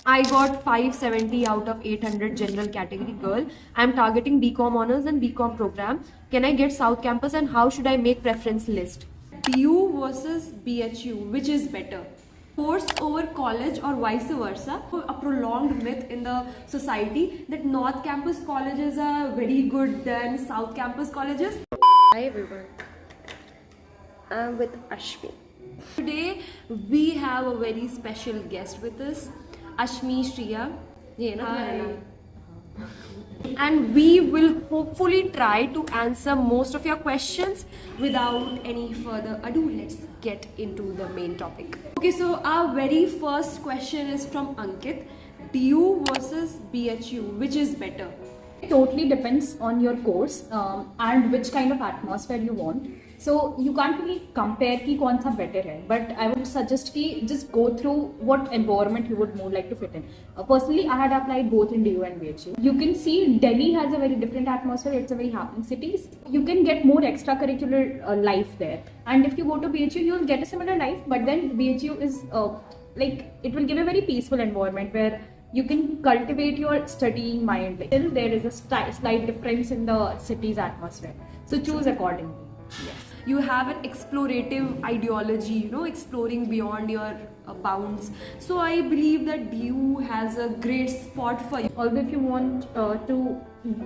I got 570 out of 800 general category girl. I'm targeting BCom honors and BCom program. Can I get South Campus and how should I make preference list? DU versus BHU, which is better? Course over college or vice versa? A prolonged myth in the society that North Campus colleges are very good than South Campus colleges. Hi everyone, I'm with Ashmi. Today we have a very special guest with us, Ashmi Shriya. Yeah, na? Hi. And we will hopefully try to answer most of your questions without any further ado. Let's get into the main topic. Okay, so our very first question is from Ankit. DU versus BHU, which is better? It totally depends on your course and which kind of atmosphere you want. So you can't really compare कि कौन सा better है. But I would suggest कि just go through what environment you would more like to fit in. Personally, I had applied both in DU and BHU. You can see Delhi has a very different atmosphere. It's a very happening city. You can get more extracurricular life there. And if you go to BHU, you'll get a similar life. But then BHU is like it will give a very peaceful environment where you can cultivate your studying mind. Still, there is a slight difference in the city's atmosphere. So choose accordingly. Yes. You have an explorative ideology, exploring beyond your bounds. So I believe that DU has a great spot for you. Although if you want to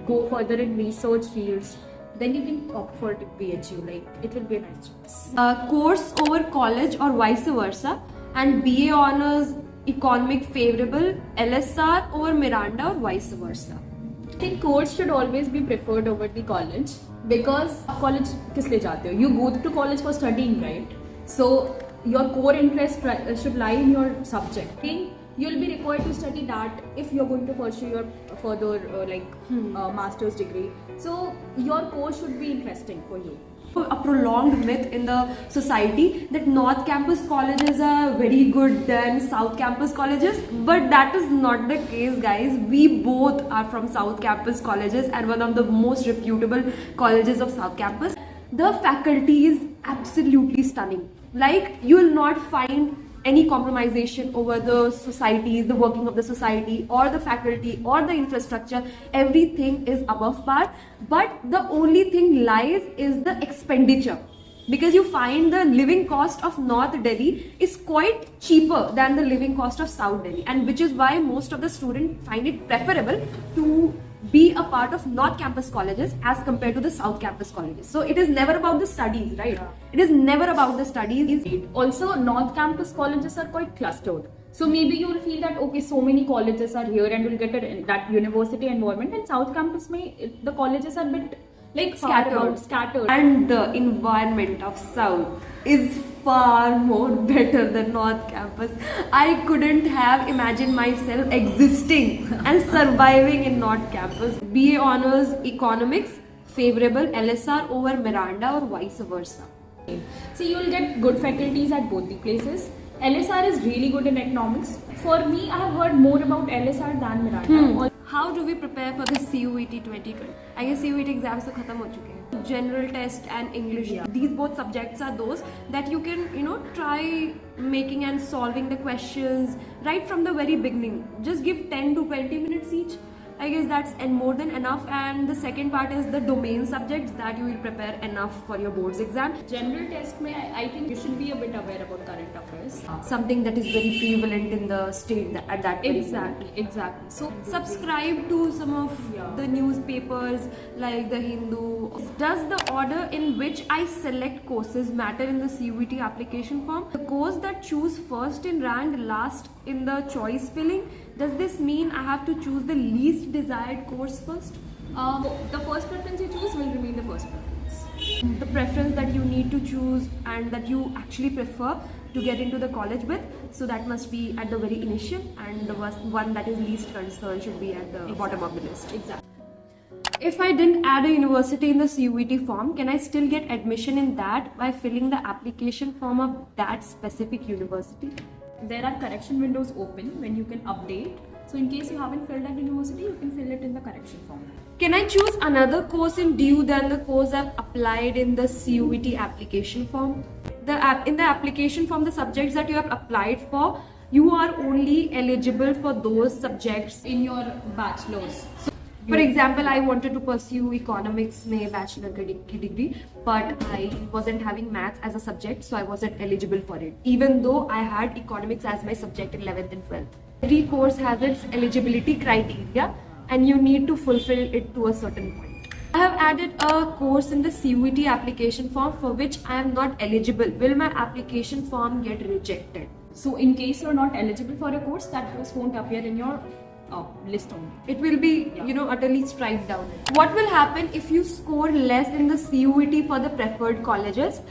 go further in research fields, then you can opt for BHU. Like it will be a nice choice. Course over college or vice versa, and BA honors economic favorable, LSR over Miranda or vice versa. I think course should always be preferred over the college because college किस लिए जाते हो? You go to college for studying, right? So your core interest should lie in your subject. You'll be required to study that if you're going to pursue your further master's degree. So your course should be interesting for you. A prolonged myth in the society that North Campus colleges are very good than South Campus colleges, but that is not the case, guys. We both are from South Campus colleges and one of the most reputable colleges of South Campus. The faculty is absolutely stunning. Like, you will not find any compromisation over the societies, the working of the society or the faculty or the infrastructure. Everything is above par, but the only thing lies is the expenditure, because you find the living cost of North Delhi is quite cheaper than the living cost of South Delhi, and which is why most of the students find it preferable to be a part of North Campus colleges as compared to the South Campus colleges. So it is never about the studies, right? Yeah. It is never about the studies. Also, North Campus colleges are quite clustered. So maybe you will feel that okay, so many colleges are here and will get that university environment. And South Campus the colleges are a bit like scattered. And the environment of South is far more better than North Campus. I couldn't have imagined myself existing and surviving in North Campus. BA honors economics favorable, LSR over Miranda or vice versa. So you will get good faculties at both the places. LSR is really good in economics. For me, I have heard more about LSR than Miranda. How do we prepare for the CUET 2020? I guess CUET exams are khatam ho chuke hain. General test and English. Yeah. These both subjects are those that you can, try making and solving the questions right from the very beginning. Just give 10 to 20 minutes each. I guess that's more than enough. And the second part is the domain subjects that you will prepare enough for your boards exam. General test, I think you should be a bit aware about current affairs. Something that is very prevalent in the state at that very time. Exactly. So Subscribe to some of the newspapers like the Hindu. Does the order in which I select courses matter in the CUET application form? The course that choose first in rank, last in the choice filling, does this mean I have to choose the least desired course first? the first preference you choose will remain the first preference. The preference that you need to choose and that you actually prefer to get into the college with, so that must be at the very initial, and the one that is least concerned should be at the bottom of the list. Exactly. If I didn't add a university in the CUET form, can I still get admission in that by filling the application form of that specific university? There are correction windows open when you can update. So in case you haven't filled that university, you can fill it in the correction form. Can I choose another course in DU than the course I've applied in the CUET application form? In the application form, the subjects that you have applied for, you are only eligible for those subjects. In your bachelor's. For example, I wanted to pursue economics में bachelor की degree, but I wasn't having maths as a subject, so I wasn't eligible for it. Even though I had economics as my subject in 11th and 12th. Every course has its eligibility criteria, and you need to fulfill it to a certain point. I have added a course in the CUET application form for which I am not eligible. Will my application form get rejected? So in case you're not eligible for a course, that course won't appear in your list only. It will be, utterly striped down. What will happen if you score less in the CUET for the preferred colleges?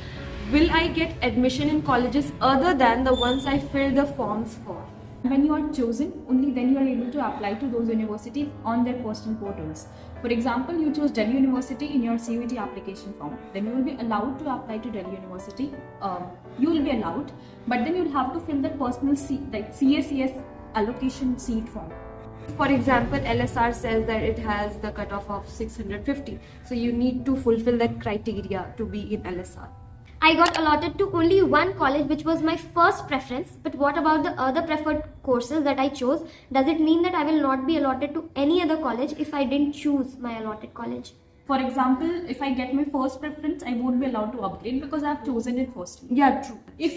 Will I get admission in colleges other than the ones I filled the forms for? When you are chosen, only then you are able to apply to those universities on their personal portals. For example, you chose Delhi University in your CUET application form. Then you will be allowed to apply to Delhi University. You will be allowed, but then you will have to fill that personal CACS allocation seat form. For example, LSR says that it has the cutoff of 650. So you need to fulfill that criteria to be in LSR. I got allotted to only one college, which was my first preference. But what about the other preferred courses that I chose? Does it mean that I will not be allotted to any other college if I didn't choose my allotted college? For example, if I get my first preference, I won't be allowed to upgrade because I have chosen it firstly. Yeah, true. If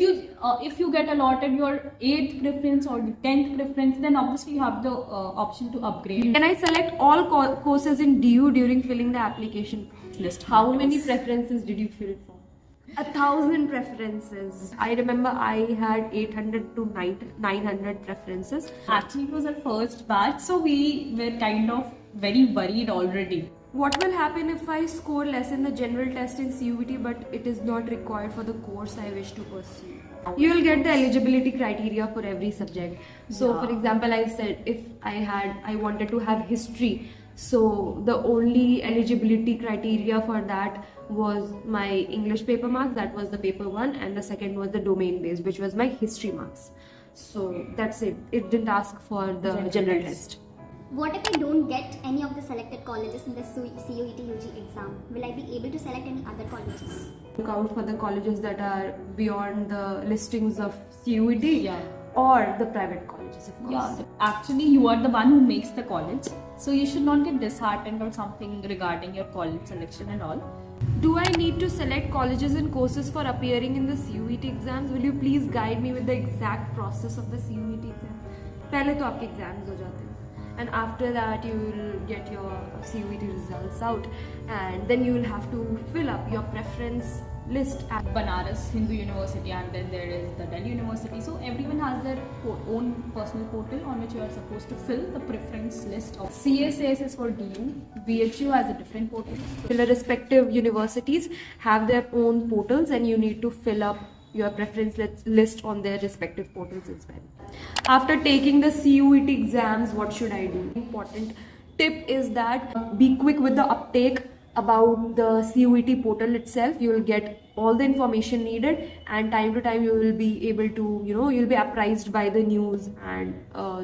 you get allotted your 8th preference or the 10th preference, then obviously you have the option to upgrade. Can I select all courses in DU during filling the application List. How many preferences did you fill for? 1,000 preferences. I remember I had 800 to 900 preferences. Actually, it was our first batch, so we were kind of very worried already. What will happen if I score less in the general test in CUET but it is not required for the course I wish to pursue? You will get the eligibility criteria for every subject. So for example, I said if I wanted to have history, so the only eligibility criteria for that was my English paper marks, that was the paper 1, and the second was the domain based, which was my history marks. So that's it. It didn't ask for the general test. What if I don't get any of the selected colleges in the CUET UG exam? Will I be able to select any other colleges? Look out for the colleges that are beyond the listings of CUET or the private colleges, of course. Yeah, actually, you are the one who makes the college, so you should not get disheartened or something regarding your college selection and all. Do I need to select colleges and courses for appearing in the CUET exams? Will you please guide me with the exact process of the CUET exam? पहले तो आपके exams हो जाते हैं. And after that you will get your CUET results out, and then you will have to fill up your preference list at Banaras Hindu University, and then there is the Delhi University. So everyone has their own personal portal on which you are supposed to fill the preference list of. CSAS is for DU, BHU has a different portal. The respective universities have their own portals, and you need to fill up your preference list on their respective portals as well. After taking the CUET exams, what should I do? Important tip is that be quick with the uptake about the CUET portal itself. You will get all the information needed, and time to time you will be able to, you'll be apprised by the news and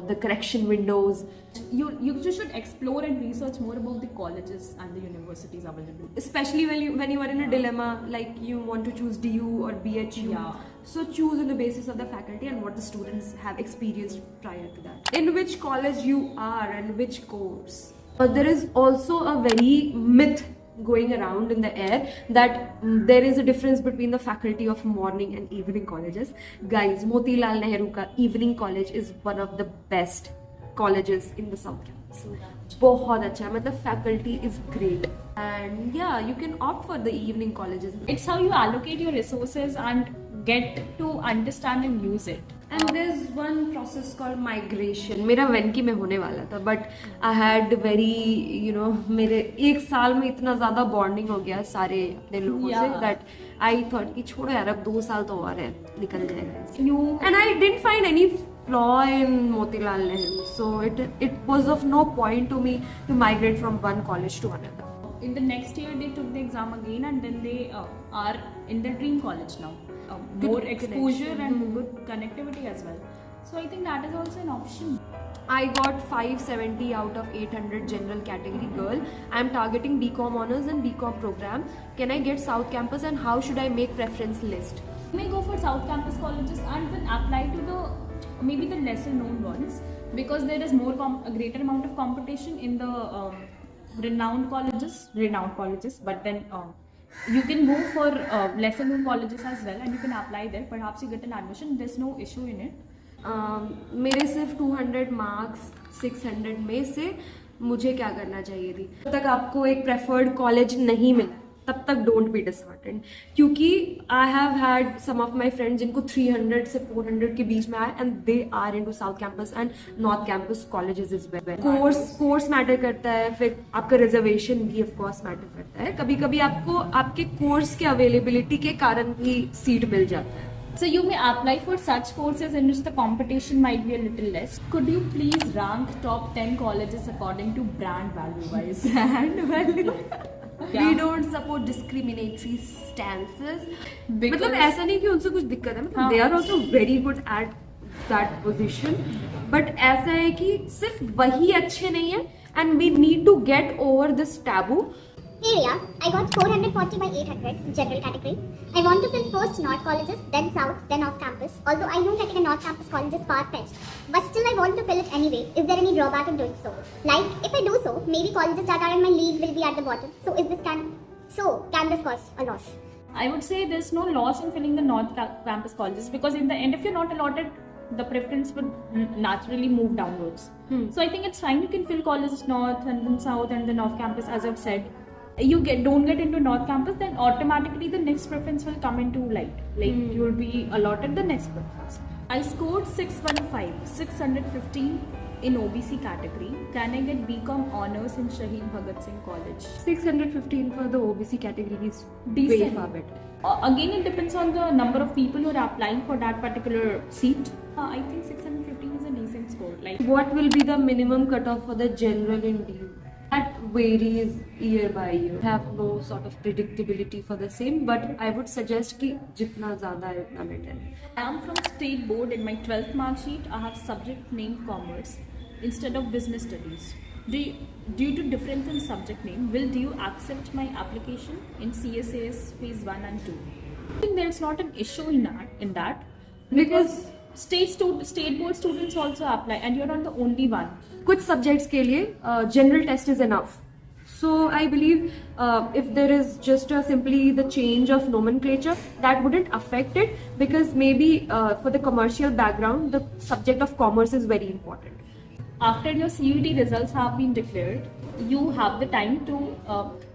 the correction windows. You should explore and research more about the colleges and the universities available. Especially when you are in a dilemma, like you want to choose DU or BHU. Yeah. So choose on the basis of the faculty and what the students have experienced prior to that. In which college you are and which course. But there is also a very myth going around in the air that there is a difference between the faculty of morning and evening colleges. Guys, Motilal Nehru ka evening college is one of the best colleges in the South Campus. बहुत अच्छा है, मतलब faculty is great, and yeah, you can opt for the evening colleges. It's how you allocate your resources and get to understand and use it. And there's one process called migration. मेरा वेंकी में होने वाला था, but I had very, मेरे एक साल में इतना ज़्यादा bonding हो गया सारे अपने लोगों से that I thought कि छोड़ो यार, अब 2 साल तो और है, निकल जाएगा. And I didn't find any flaw in Motilal Nehru, so it was of no point to me to migrate from one college to another. In the next year, they took the exam again, and then they are in their dream college now. More exposure and good connectivity as well. So I think that is also an option. I got 570 out of 800 general category girl. I am targeting BCom honors and BCom program. Can I get South Campus, and how should I make preference list? You may go for South Campus colleges and then apply to the maybe the lesser known ones, because there is a greater amount of competition in the renowned colleges, but then you can go for lesser known colleges as well, and you can apply there. Perhaps you get an admission. There's no issue in it. मेरे सिर्फ 200 marks 600 में से मुझे क्या करना चाहिए थी? जब तक आपको एक प्रेफर्ड कॉलेज नहीं मिला तब तक डोंट बी डिसहार्टेंड, क्योंकि I have had some of my friends जिनको 300 से 400 के बीच में आया and they are into south campus and north campus colleges is well. Course matter करता है, फिर आपका रिजर्वेशन भी ऑफ कोर्स मैटर करता है. कभी कभी आपको आपके कोर्स के अवेलेबिलिटी के कारण भी सीट मिल जाता है. So you may apply for such courses in which the competition might be a little less. Could you please rank top 10 colleges according to brand value wise? Brand value. Yeah. We don't support discriminatory stances. Because- मतलब ऐसा नहीं कि उनसे कुछ दिक्कत है, मतलब हाँ. they are also very good at that position. But ऐसा है कि सिर्फ वही अच्छे नहीं है and we need to get over this taboo. Hey Riya, I got 440 by 800 general category. I want to fill first North colleges, then South, then off campus. Although I know getting a North campus college is far-fetched, but still I want to fill it anyway. Is there any drawback in doing so? Like, if I do so, maybe colleges that are in my league will be at the bottom. Can this cause a loss? I would say there's no loss in filling the North campus colleges, because in the end, if you're not allotted, the preference would naturally move downwards. So I think it's fine. You can fill colleges North and then South and then off campus, as I've said. You don't get into North campus, then automatically the next preference will come into light. Like you'll be allotted the next preference. I scored 615 in OBC category. Can I get BCom honors in Shahid Bhagat Singh College? 615 for the OBC category is way Decent. far better. Again, it depends on the number of people who are applying for that particular seat. I think 615 is a decent score. Like, What will be the minimum cutoff for the general in DU? That varies year by year. Have no sort of predictability for the same, but I would suggest कि जितना ज़्यादा है उतना better है. I am from state board. In my 12th mark sheet, I have subject name commerce instead of business studies. Due to difference in subject name, will you accept my application in CSAS phase 1 and 2? I think there's not an issue in that because state board students also apply, and you're not the only one. कुछ subjects के लिए general test is enough. So I believe if there is just simply the change of nomenclature, that wouldn't affect it, because maybe for the commercial background, the subject of commerce is very important. After your CUT results have been declared, you have the time to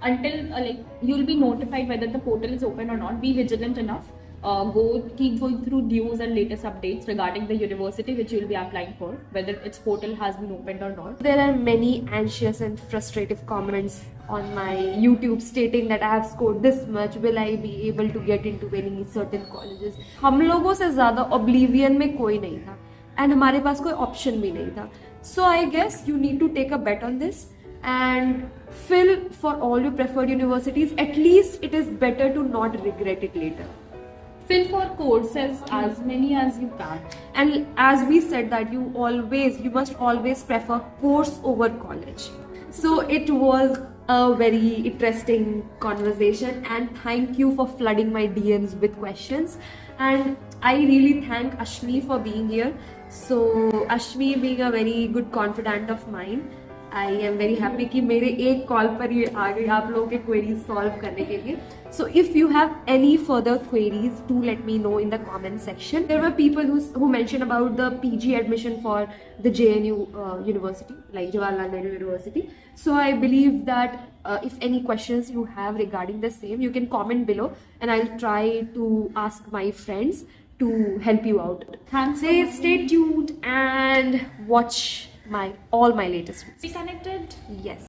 until you'll be notified whether the portal is open or not. Be vigilant enough. Keep going through news and latest updates regarding the university which you'll be applying for, whether its portal has been opened or not. There are many anxious and frustrative comments on my YouTube stating that I have scored this much. Will I be able to get into any certain colleges? हम लोगों से ज़्यादा oblivion में कोई नहीं था, and हमारे पास कोई option भी नहीं था. So I guess you need to take a bet on this and fill for all your preferred universities. At least it is better to not regret it later. Fill for courses as many as you can. And as we said that you must always prefer course over college. So it was a very interesting conversation, and thank you for flooding my DMs with questions. And I really thank Ashmi for being here. So Ashmi being a very good confidant of mine, I am very happy कि मेरे एक call पर ये आ गई आप लोगों के queries solve करने के लिए. So if you have any further queries, do let me know in the comment section. There were people who mentioned about the PG admission for the JNU University, like Jawaharlal Nehru University. So I believe that if any questions you have regarding the same, you can comment below, and I'll try to ask my friends to help you out. Thanks. Stay tuned and watch all my latest videos. Stay connected. Yes.